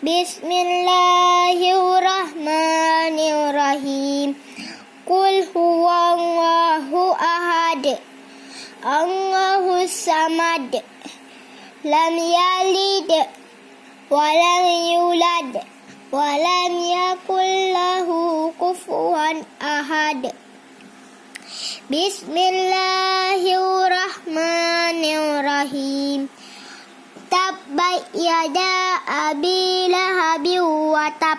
Bismillahirrahmanirrahim. Qul huwallahu ahad. Allahus samad. Lam yalid wa lam yulad wa lam yakul lahu kufuwan ahad. Bismillahirrahmanirrahim. Tabbat yada abi lahabin wa tab.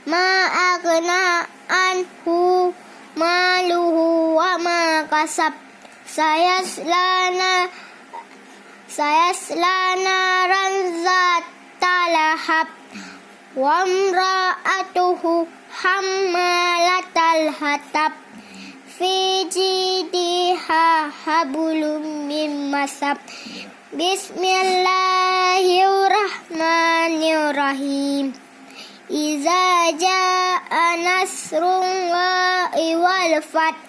Ma aghna anhu maluhu wa ma kasab. Sayasla naran zata lahab. Wa imra'atuhu hammalatal hatab. Fi jidiha hablum min masad. Bismillahirrahmanirrahim. Iza jaa nasrullahi wal fath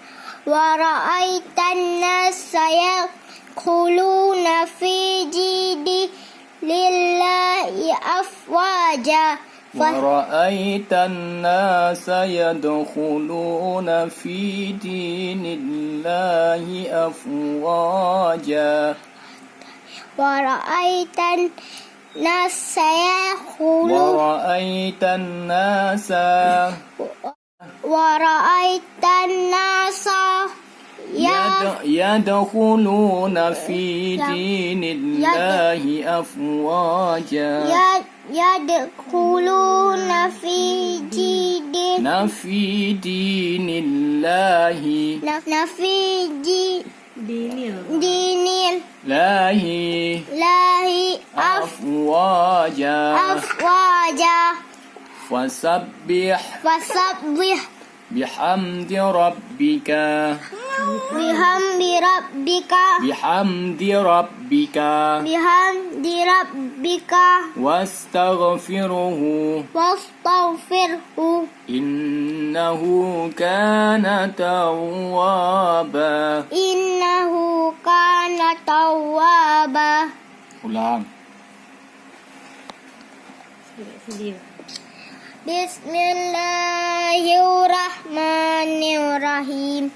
wa ra'aitan nasa yadkhuluna fi dinillahi afwaja. ورأيت الناس يدخلون في دين الله أفواجا ورأيت الناس يدخلون في دين الله أفواجا يدخلون في دين الله أفواجا فسبح بحمد ربك واستغفره إنه كان توابا. Ulang. Bismillahirrahmanirrahim.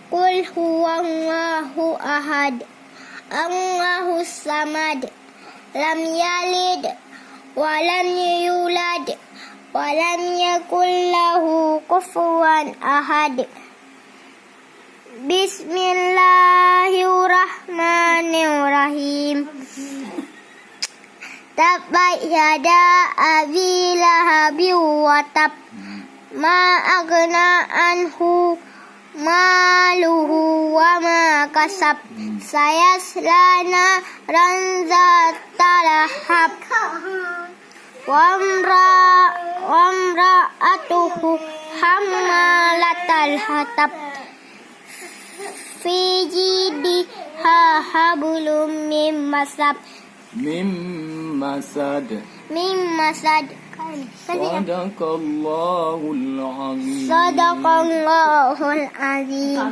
Qul huwallahu ahad. Allahus samad. Lam yalid wa lam yulad wa lam yakul lahu kufuwan ahad. Bismillahirrahmanirrahim. Tabbat yada abi lahabin wa tab. Ma aghna anhu maluhu wa ma kasab. Sayasla naran zata lahab. Wa imra'atuhu hammalatal hatab. Fi jidiha hablum min masad. Sadaqallahul azim. Sadaqallahul azim.